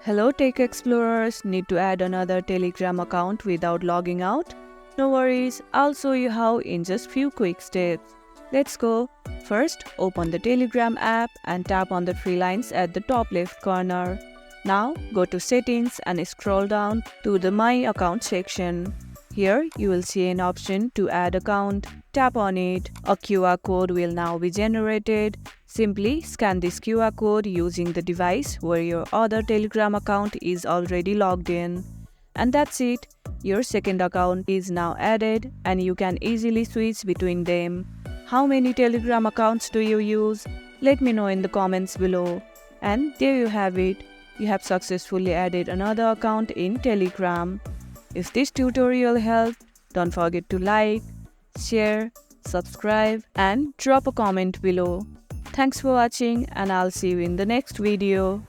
Hello Tech Explorers, need to add another Telegram account without logging out? No worries, I'll show you how in just few quick steps. Let's go. First, open the Telegram app and tap on the three lines at the top left corner. Now, go to Settings and scroll down to the My Account section. Here, you will see an option to add account. Tap on it. A QR code will now be generated. Simply scan this QR code using the device where your other Telegram account is already logged in. And that's it. Your second account is now added and you can easily switch between them. How many Telegram accounts do you use? Let me know in the comments below. And there you have it. You have successfully added another account in Telegram. If this tutorial helped, don't forget to like, share, subscribe and drop a comment below. Thanks for watching and I'll see you in the next video.